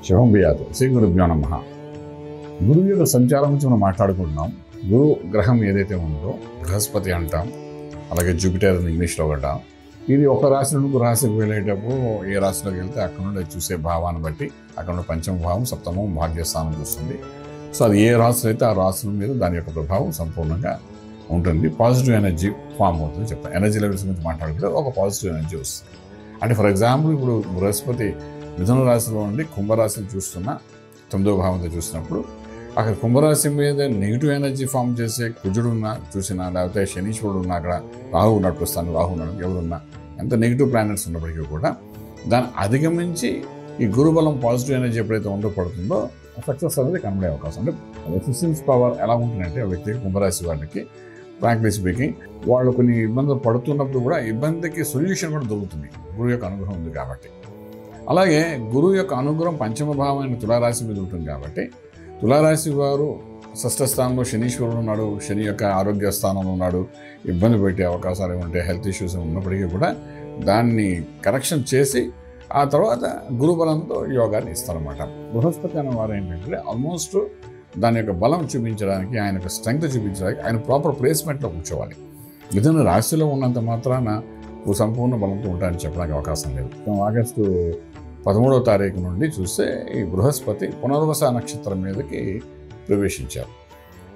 శుభం బియాదు శ్రీ గురుభ్యో నమః. గురువు యొక్క సంచారం గురించి మనం మాట్లాడుకుంటున్నాం. గురు గ్రహం ఏదైతే ఉందో బృహస్పతి అంటాం, అలాగే జూపిటర్ ఇంగ్లీష్లో అంటాం. ఇది ఒక రాశి నుండి ఒక రాశికి వెళ్ళేటప్పుడు ఏ రాశిలోకి వెళ్తే అక్కడ నుండి చూసే భావాన్ని బట్టి అక్కడ నుండి పంచమ భావం, సప్తమం, భాగ్యస్థానం చూస్తుంది. సో అది ఏ రాశి అయితే ఆ రాశుల మీద దాని యొక్క ప్రభావం సంపూర్ణంగా ఉంటుంది. పాజిటివ్ ఎనర్జీ ఫామ్ అవుతుంది చెప్తాను. ఎనర్జీ లెవెల్స్ గురించి మాట్లాడుకుంటే ఒక పాజిటివ్ ఎనర్జీ వస్తుంది. అంటే ఫర్ ఎగ్జాంపుల్ ఇప్పుడు బృహస్పతి మిథున రాశిలో ఉండి కుంభరాశిని చూస్తున్నా, 9వ భావంతో చూసినప్పుడు అక్కడ కుంభరాశి మీద నెగిటివ్ ఎనర్జీ ఫామ్ చేసే కుజుడు ఉన్నా చూసినా, లేకపోతే శనీశ్వరుడు ఉన్నా, అక్కడ రాహు ఉన్నట్టు వస్తాను, రాహు ఉన్నాడు, ఎవరున్నా ఎంత నెగిటివ్ ప్లానెట్స్ ఉన్నప్పటికీ కూడా దాన్ని అధిగమించి ఈ గురుబలం పాజిటివ్ ఎనర్జీ ఎప్పుడైతే ఉందో పడుతుందో సక్సెస్ అనేది కనబడే అవకాశం. అంటే రెసిస్టెన్స్ పవర్ ఎలా ఉంటుందంటే ఆ వ్యక్తికి, కుంభరాశి వాళ్ళకి ఫ్రాంక్లీ స్పీకింగ్, వాళ్ళు కొన్ని ఇబ్బందులు పడుతున్నప్పుడు కూడా ఇబ్బందికి సొల్యూషన్ కూడా దొరుకుతుంది గురువు యొక్క అనుగ్రహం ఉంది కాబట్టి. అలాగే గురువు యొక్క అనుగ్రహం పంచమ భావమైన తులారాశి మీద ఉంటుంది కాబట్టి తులారాశి వారు షష్ఠ స్థానంలో శనీశ్వరుడు ఉన్నాడు, శని యొక్క ఆరోగ్య స్థానంలో ఉన్నాడు, ఇబ్బంది పెట్టే అవకాశాలు ఉంటాయి, హెల్త్ ఇష్యూస్ ఉన్నప్పటికీ కూడా దాన్ని కరెక్షన్ చేసి ఆ తర్వాత గురుబలంతో యోగాన్ని ఇస్తారన్నమాట. బృహస్పతి అనే వారు ఏంటంటే ఆల్మోస్ట్ దాని యొక్క బలం చూపించడానికి, ఆయన యొక్క స్ట్రెంగ్త్ చూపించడానికి ఆయన ప్రాపర్ ప్లేస్మెంట్లో కూర్చోవాలి. మిథున రాశిలో ఉన్నంత మాత్రాన సంపూర్ణ బలంతో ఉంటాయని చెప్పడానికి అవకాశం లేదు. ఆగస్టు 13వ తారీఖు నుండి చూస్తే ఈ బృహస్పతి పునర్వస నక్షత్రం మీదకి ప్రవేశించారు.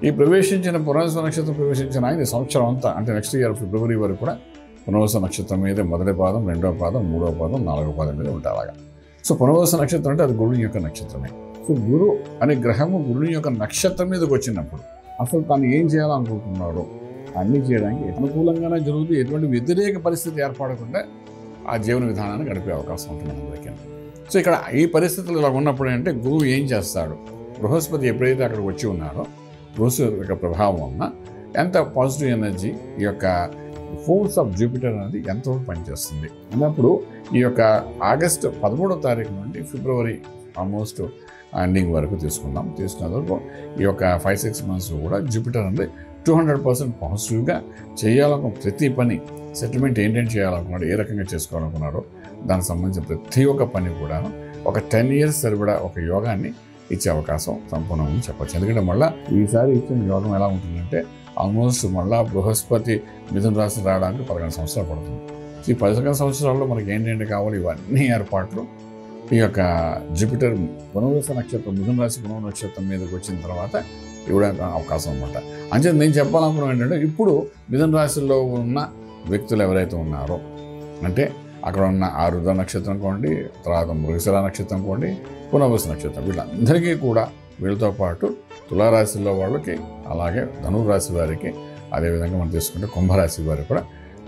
ఈ ప్రవేశించిన పునర్వస నక్షత్రం ప్రవేశించిన ఆయన సంవత్సరం అంతా, అంటే నెక్స్ట్ ఇయర్ ఫిబ్రవరి వరకు కూడా పునర్వస నక్షత్రం మీద మొదటి పాదం, రెండవ పాదం, మూడవ పాదం, నాలుగవ పాదం మీద ఉంటారు అలాగా. సో పునర్వస నక్షత్రం అంటే అది గురుని యొక్క నక్షత్రమే. సో గురు అనే గ్రహము గురుని యొక్క నక్షత్రం మీదకి వచ్చినప్పుడు అసలు తాను ఏం చేయాలనుకుంటున్నాడో అన్నీ చేయడానికి అనుకూలంగానే జరుగుతూ ఎటువంటి వ్యతిరేక పరిస్థితి ఏర్పడకుండా ఆ జీవన విధానాన్ని గడిపే అవకాశం ఉంటుంది అందరికీ. సో ఇక్కడ ఈ పరిస్థితులు ఇలా ఉన్నప్పుడు అంటే గురువు ఏం చేస్తాడు, బృహస్పతి ఎప్పుడైతే అక్కడికి వచ్చి ఉన్నారో బృహస్పతి యొక్క ప్రభావం వలన ఎంత పాజిటివ్ ఎనర్జీ, ఈ యొక్క ఫోర్స్ ఆఫ్ జూపిటర్ అనేది ఎంతవరకు పనిచేస్తుంది అన్నప్పుడు ఈ యొక్క ఆగస్టు 13వ తారీఖు నుండి ఫిబ్రవరి ఆల్మోస్ట్ ఎండింగ్ వరకు తీసుకున్న వరకు ఈ యొక్క 5-6 months కూడా జూపిటర్ అనేది 200% పాజిటివ్గా చేయాలనుకున్న ప్రతి పని, సెటిల్మెంట్ ఏంటంటే చేయాలనుకున్నాడు, ఏ రకంగా చేసుకోవాలనుకున్నాడో దానికి సంబంధించిన ప్రతి ఒక్క పని కూడా ఒక 10 years సరిపడా ఒక యోగాన్ని ఇచ్చే అవకాశం సంపూర్ణంగా చెప్పచ్చు. ఎందుకంటే మళ్ళీ ఈసారి ఇచ్చిన యోగం ఎలా ఉంటుందంటే ఆల్మోస్ట్ మళ్ళీ బృహస్పతి మిథున రాశి రావడానికి 11 సంవత్సరాలు పడుతుంది. ఈ 11 సంవత్సరాల్లో మనకి ఏంటంటే కావాలి, ఇవన్నీ ఏర్పాట్లు ఈ యొక్క జూపిటర్ పునర్వస నక్షత్రం, మిథున రాశి పునర్వస నక్షత్రం మీదకి వచ్చిన తర్వాత ఇవ్వడానికి అవకాశం అన్నమాట. అంటే నేను చెప్పాలనుకున్నాను ఏంటంటే ఇప్పుడు మిథున రాశిలో ఉన్న వ్యక్తులు ఎవరైతే ఉన్నారో, అంటే అక్కడ ఉన్న ఆరుద్ర నక్షత్రం కోండి, తర్వాత మృగశిర నక్షత్రం కోండి, పునర్వస నక్షత్రం, వీళ్ళందరికీ కూడా వీళ్ళతో పాటు తులారాశిలో వాళ్ళకి, అలాగే ధనురాశి వారికి, అదేవిధంగా మనం తీసుకుంటే కుంభరాశి వారికి కూడా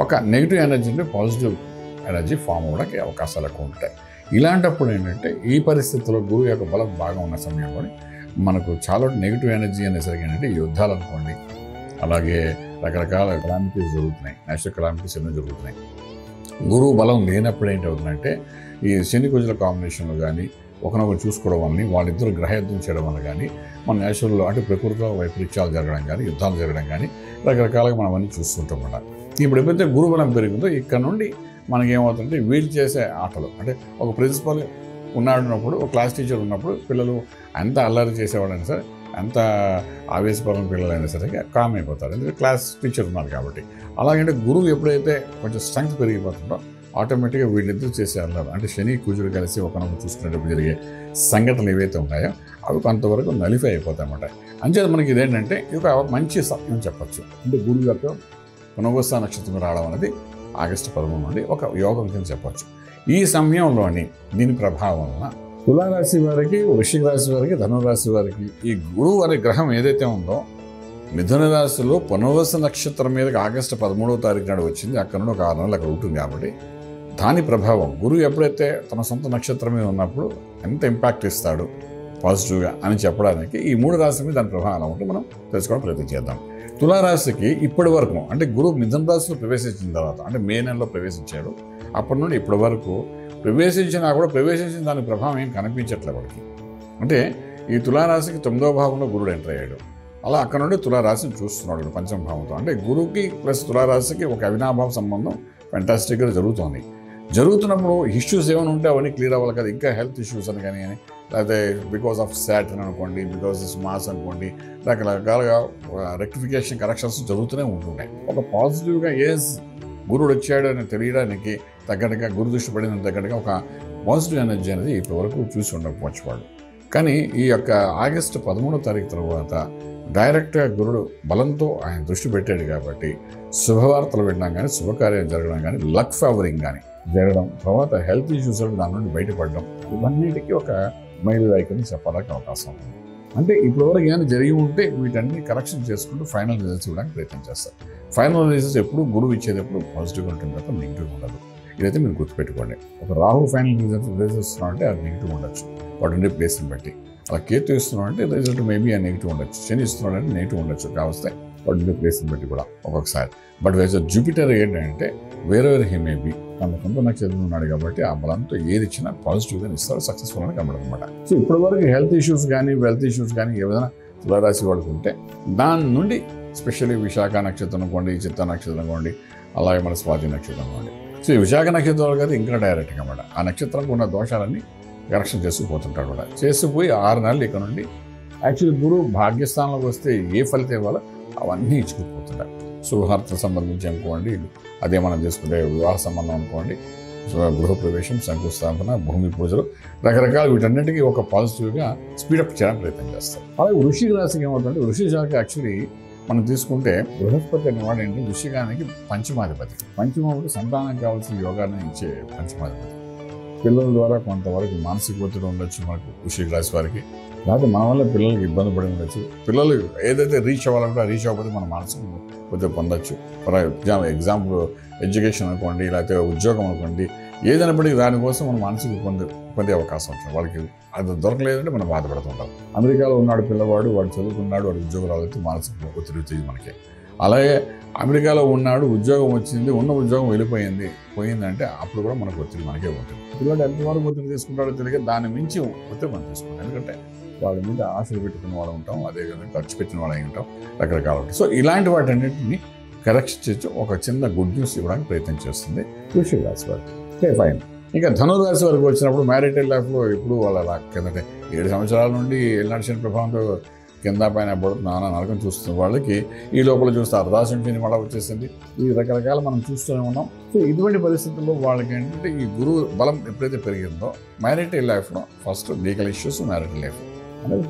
ఒక నెగిటివ్ ఎనర్జీ నుండి పాజిటివ్ ఎనర్జీ ఫామ్ అవ్వడానికి అవకాశాలు ఎక్కువ ఉంటాయి. ఇలాంటప్పుడు ఏంటంటే ఈ పరిస్థితుల్లో గురువు యొక్క బలం బాగా ఉన్న సమయంలో మనకు చాలా నెగిటివ్ ఎనర్జీ అనేసరికి ఏంటంటే యుద్ధాలు అనుకోండి, అలాగే రకరకాల క్లామిటీస్ జరుగుతున్నాయి, నేచురల్ క్లామిటీస్ ఎన్నో జరుగుతున్నాయి. గురువు బలం లేనప్పుడు ఏంటవుతుందంటే ఈ శని కుజుల కాంబినేషన్లో కానీ ఒకనొకరు చూసుకోవడం వల్ల, వాళ్ళిద్దరు గ్రహయుద్ధం చేయడం వల్ల కానీ మన నేచురల్లో అంటే ప్రకృతిలో వైపరీత్యాలు జరగడం కానీ, యుద్ధాలు జరగడం కానీ రకరకాలుగా మనం అన్నీ చూస్తుంటాం అన్నమాట. ఇప్పుడు ఎప్పుడైతే గురువు బలం పెరిగిందో ఇక్కడ నుండి మనకేమవుతుందంటే వీళ్ళు చేసే ఆటలు, అంటే ఒక ప్రిన్సిపల్ ఉన్నప్పుడు, ఒక క్లాస్ టీచర్ ఉన్నప్పుడు పిల్లలు ఎంత అల్లరి చేసేవాళ్ళైనా సరే, ఎంత ఆవేశపరమైన పిల్లలైనా సరే కామ్ అయిపోతారు, ఎందుకంటే క్లాస్ టీచర్ ఉన్నారు కాబట్టి. అలాగంటే గురువు ఎప్పుడైతే కొంచెం స్ట్రెంగ్త్ పెరిగిపోతుందో ఆటోమేటిక్గా వీళ్ళిద్దరు చేసే అల్లరి, అంటే శని కుజుడు కలిసి ఒకనొకరు చూసుకునేటప్పుడు జరిగే సంఘటనలు ఏవైతే ఉన్నాయో అవి కొంతవరకు నలిఫై అయిపోతాయి అన్నమాట. అంచేది మనకి ఇదేంటంటే ఇది ఒక మంచి సమయం చెప్పచ్చు. అంటే గురువు యొక్క పునర్వస నక్షత్రం రావడం అనేది ఆగస్టు 13 నుండి ఒక యోగం కింద చెప్పచ్చు. ఈ సమయంలోని దీని ప్రభావం వలన తులారాశి వారికి, వృశ్చిక రాశి వారికి, ధనురాశి వారికి ఈ గురువు అనే గ్రహం ఏదైతే ఉందో మిథున రాశిలో పునర్వస నక్షత్రం మీదకి ఆగస్టు 13వ తారీఖు నాడు వచ్చింది. అక్కడ నుండి ఒక 6 నెలలు అక్కడ ఉంటుంది కాబట్టి దాని ప్రభావం గురువు ఎప్పుడైతే తన సొంత నక్షత్రం మీద ఉన్నప్పుడు ఎంత ఇంపాక్ట్ ఇస్తాడు పాజిటివ్గా అని చెప్పడానికి ఈ 3 రాశుల మీద దాని ప్రభావం ఎలా ఉంటే మనం తెలుసుకోవడం ప్రయత్నం చేద్దాం. తులారాశికి ఇప్పటి వరకు అంటే గురువు మిథున రాశిలో ప్రవేశించిన తర్వాత, అంటే మే నెలలో ప్రవేశించాడు, అప్పటి నుండి ఇప్పటి వరకు ప్రవేశించినా కూడా ప్రవేశించిన దాని ప్రభావం ఏం కనిపించట్లేదు వాడికి. అంటే ఈ తులారాశికి 9వ భావంలో గురుడు ఎంటర్ అయ్యాడు. అలా అక్కడ నుండి తులారాశిని చూస్తున్నాడు పంచమ భావంతో. అంటే గురువుకి ప్లస్ తులారాశికి ఒక అవినాభావ సంబంధం ఫెంటాస్టిక్గా జరుగుతోంది. జరుగుతున్నప్పుడు ఇష్యూస్ ఏమైనా ఉంటే అవన్నీ క్లియర్ అవ్వాలి కదా, ఇంకా హెల్త్ ఇష్యూస్ అని కానీ లేకపోతే బికాస్ ఆఫ్ సాటర్న్ అనుకోండి, బికాస్ ఆఫ్ మాస్ అనుకోండి, రకరకాలుగా రెక్టిఫికేషన్ కరెక్షన్స్ జరుగుతూనే ఉంటుంటాయి. ఒక పాజిటివ్గా గురుడు వచ్చాడు అని తెలియడానికి తగ్గట్టుగా, గురు దృష్టి పడిన తగ్గట్టుగా ఒక పాజిటివ్ ఎనర్జీ అనేది ఇప్పటి వరకు చూసి ఉండకపోవచ్చు వాళ్ళు. కానీ ఈ యొక్క ఆగస్టు 13వ తారీఖు తర్వాత డైరెక్ట్గా గురుడు బలంతో ఆయన దృష్టి పెట్టాడు కాబట్టి శుభవార్తలు వినడం కానీ, శుభకార్యం జరగడం కానీ, లక్ ఫేవరింగ్ కానీ జరగడం, తర్వాత హెల్త్ ఇష్యూస్ దాని నుండి బయటపడడం, ఇవన్నిటికీ ఒక మైలు రాయికని చెప్పడానికి అవకాశం ఉంది. అంటే ఇప్పటివరకు ఏమైనా జరిగి ఉంటే వీటన్ని కరెక్షన్ చేసుకుంటూ ఫైనల్ రిజల్ట్స్ ఇవ్వడానికి ప్రయత్నం చేస్తారు. ఫైనల్ రిజల్ట్స్ ఎప్పుడు గురువు ఇచ్చేది ఎప్పుడు పాజిటివ్గా ఉంటుంది తప్ప నెగిటివ్గా ఉండదు. ఇదైతే మీరు గుర్తుపెట్టుకోండి. ఒక రాహు ఫైనల్ రిజల్ట్స్ ఇస్తున్నాం అంటే అది నెగిటివ్ ఉండొచ్చు వాటి ఉండే ప్లేస్ని బట్టి. అలా కేతు ఇస్తున్నాం అంటే రిజల్ట్ మేబీ ఆ నెగిటివ్ ఉండొచ్చు. శని ఇస్తున్నాడు అంటే నెగిటివ్ ఉండొచ్చు కావస్తే వాటి ఉండే ప్లేస్ని బట్టి కూడా ఒక్కొక్కసారి. బట్ వేసే జూపిటర్ ఏంటంటే వేరే హీ మేబీ తన సొంత నక్షత్రం ఉన్నాడు కాబట్టి ఆ బలంతో ఏది ఇచ్చినా పాజిటివ్గా ఇస్తాడు, సక్సెస్ఫుల్ అని కనబడదు అనమాట. సో ఇప్పటివరకు హెల్త్ ఇష్యూస్ కానీ, వెల్త్ ఇష్యూస్ కానీ ఏదైనా తులారాశి వాడుకు ఉంటే దాని నుండి స్పెషల్లీ విశాఖ నక్షత్రం అనుకోండి, చిత్త నక్షత్రం అనుకోండి, అలాగే మన స్వాతి నక్షత్రం అనుకోండి. సో ఈ విశాఖ నక్షత్రం వాళ్ళు కదా ఇంకా డైరెక్ట్గా అన్నమాట ఆ నక్షత్రంకు ఉన్న దోషాలన్నీ కరెక్షన్ చేసుకుపోతుంటాడు కూడా. చేసిపోయి 6 నెలలు ఇక్కడ నుండి యాక్చువల్లీ గురువు భాగ్యస్థానంలోకి వస్తే ఏ ఫలితం ఇవ్వాలో అవన్నీ ఇచ్చుకుపోతుంటారు. శుభవార్తలకు సంబంధించి అనుకోండి, అదే మనం చేసుకుంటే వివాహ సంబంధం అనుకోండి, గృహప్రవేశం, శంకుస్థాపన, భూమి పూజలు, రకరకాల వీటన్నిటికీ ఒక పాజిటివ్గా స్పీడప్ చేయడానికి ప్రయత్నం చేస్తారు. అలాగే వృశ్చిక రాశికి ఏమవుతుందంటే, వృశ్చిక రాశికి యాక్చువల్లీ మనం తీసుకుంటే బృహస్పతి అనేవాడు ఏంటి వృశ్చికానికి పంచమాధిపతి. పంచమాధిపతి సంతానం కావాల్సిన యోగాన్ని ఇచ్చే పంచమాధిపతి. పిల్లల ద్వారా కొంతవరకు మానసిక ఒత్తిడి ఉండొచ్చు మనకు వృశ్చిక రాశి వారికి, లేకపోతే మన వల్ల పిల్లలకి ఇబ్బంది పడి ఉండొచ్చు. పిల్లలు ఏదైతే రీచ్ అవ్వాలంటే రీచ్ అవ్వకపోతే మన మానసిక ఒత్తిడి పొందొచ్చు. ఫర్ ఎగ్జాంపుల్ ఎడ్యుకేషన్ అనుకోండి, లేకపోతే ఉద్యోగం అనుకోండి, ఏదైనప్పటికీ దానికోసం మనం మానసిక పొందే అవకాశం ఉంటుంది. వాళ్ళకి అది దొరకలేదంటే మనం బాధపడుతుంటాం. అమెరికాలో ఉన్నాడు పిల్లవాడు, వాడు చదువుకున్నాడు, వాడు ఉద్యోగం రాలేదు, మానసిక ఒత్తిడి వచ్చింది మనకి. అలాగే అమెరికాలో ఉన్నాడు, ఉద్యోగం వచ్చింది, ఉన్న ఉద్యోగం పోయిందంటే అప్పుడు కూడా మనకు ఒత్తిడి మనకే ఉంటుంది. పిల్లలు ఎంతవరకు ఒత్తిడి తీసుకుంటాడో తెలియక దాని మించి ఒత్తిడి మనం తీసుకుంటాం. ఎందుకంటే వాళ్ళ మీద ఆశలు పెట్టుకున్న వాళ్ళు ఉంటాం, అదేవిధంగా ఖర్చు పెట్టిన వాళ్ళు అయి ఉంటాం, రకరకాలు ఉంటాయి. సో ఇలాంటి వాటన్నింటినీ కరెక్షన్ చేసి ఒక చిన్న గుడ్ న్యూస్ ఇవ్వడానికి ప్రయత్నం చేస్తుంది వృశ్చిక రాశి వారికి. ఫైన్. ఇంకా ధనురాశి వరకు వచ్చినప్పుడు మ్యారిటల్ లైఫ్లో ఇప్పుడు వాళ్ళ కిందటే 7 సంవత్సరాల నుండి నడిచిన ప్రభావంతో కింద పైన నానా నరకం చూస్తున్న వాళ్ళకి ఈ లోపల చూస్తే అర్ధాశంకిని మళ్ళీ వచ్చేసింది. ఈ రకరకాల మనం చూస్తూనే ఉన్నాం. సో ఇటువంటి పరిస్థితుల్లో వాళ్ళకి ఏంటంటే ఈ గురువు బలం ఎప్పుడైతే పెరిగిందో మ్యారిటల్ లైఫ్లో first legal issues, marital life అనేది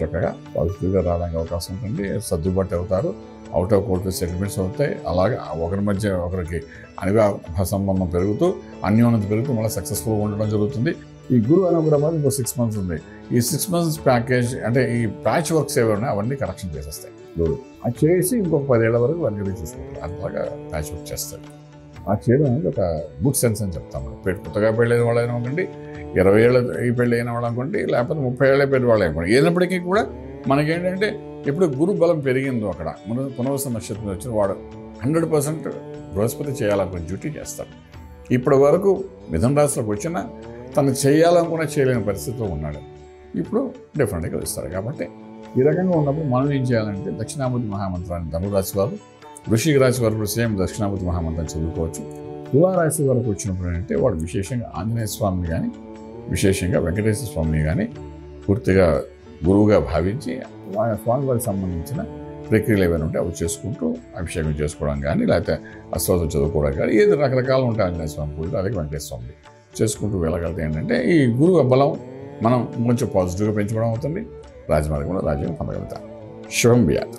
చక్కగా పాజిటివ్గా రావడానికి అవకాశం ఉంటుంది. సర్దుబాటు అవుతారు, అవుట్ ఆఫ్ కోర్టు సెటిల్మెంట్స్ అవుతాయి. అలాగే ఒకరి మధ్య ఒకరికి అనివార్య సంబంధం పెరుగుతూ అన్యోన్యత పెరుగుతూ మళ్ళీ సక్సెస్ఫుల్గా ఉండడం జరుగుతుంది. ఈ గురువు అనుగ్రహం అనేది ఇంకో 6 months ఉంది. ఈ 6 months ప్యాకేజ్ అంటే ఈ ప్యాచ్ వర్క్స్ ఏమైనా అవన్నీ కరెక్షన్ చేసేస్తాయి గురువు. అది చేసి ఇంకొక 10 ఏళ్ల వరకు అన్ని చూసుకుంటారు. అట్లాగా ప్యాచ్ వర్క్ చేస్తారు. ఆ చేయడం అనేది ఒక గుడ్ సెన్స్ అని చెప్తాం. కొత్తగా పెళ్ళైన వాళ్ళు అయినా అనుకోండి, 20 ఏళ్ళ ఈ పెళ్ళి అయిన వాళ్ళు అనుకోండి, లేకపోతే 30 ఏళ్ళ పెళ్లి వాళ్ళు అనుకోండి, ఏదైనప్పటికీ కూడా మనకేంటంటే ఎప్పుడు గురు బలం పెరిగిందో అక్కడ పునర్వసు నక్షత్రం వచ్చిన వాడు 100% బృహస్పతి చేయాలనుకున్న డ్యూటీ చేస్తాడు. ఇప్పటి వరకు మిథున రాశిలోకి వచ్చినా తను చేయాలనుకున్నా చేయలేని పరిస్థితిలో ఉన్నాడు. ఇప్పుడు డిఫరెంట్గా ఇస్తారు. కాబట్టి ఈ రకంగా ఉన్నప్పుడు మనం ఏం చేయాలంటే దక్షిణామూర్తి మహామంత్రాన్ని ధనురాశి వారు, వృశ్చిక రాశి వారు కూడా సేమ్ దక్షిణామూర్తి మహామంత్రాన్ని చదువుకోవచ్చు. తులారాశి వరకు వచ్చినప్పుడు అంటే వాడు విశేషంగా ఆంజనేయ స్వామిని కానీ, విశేషంగా వెంకటేశ్వర స్వామిని కానీ పూర్తిగా గురువుగా భావించి స్వామివారికి సంబంధించిన ప్రక్రియలు ఏమైనా ఉంటే అవి చేసుకుంటూ అభిషేకం చేసుకోవడం కానీ, లేకపోతే అశ్వాసం చదువుకోవడం కానీ, ఏది రకరకాలు ఉంటాయి ఆంజనేయ స్వామి పూజలు, అలాగే వెంకటేశ్వర స్వామి చేసుకుంటూ వెళ్ళగలిగితే ఏంటంటే ఈ గురువు బలం మనం కొంచెం పాజిటివ్గా పెంచుకోవడం అవుతుంది. రాజమార్గంలో రాజ్యం పొందగలుగుతాం. శుభం వ్యాధి.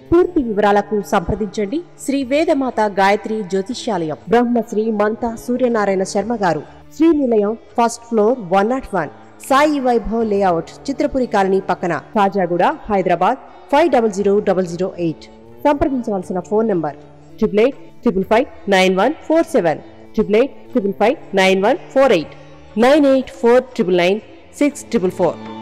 పూర్తి వివరాలకు సంప్రదించండి శ్రీ వేదమాత గాయత్రి జ్యోతిష్యాలయం, బ్రహ్మశ్రీ మంతా సూర్యనారాయణ శర్మ గారు, Srinilayam, first floor, 101, Sai Vaibhav layout, Chitrapuri colony పక్కన, కాజాగూడ, హైదరాబాద్ 500008. సంప్రదించవలసిన ఫోన్ నంబర్ 8855559147, 8855559148, 9849996644.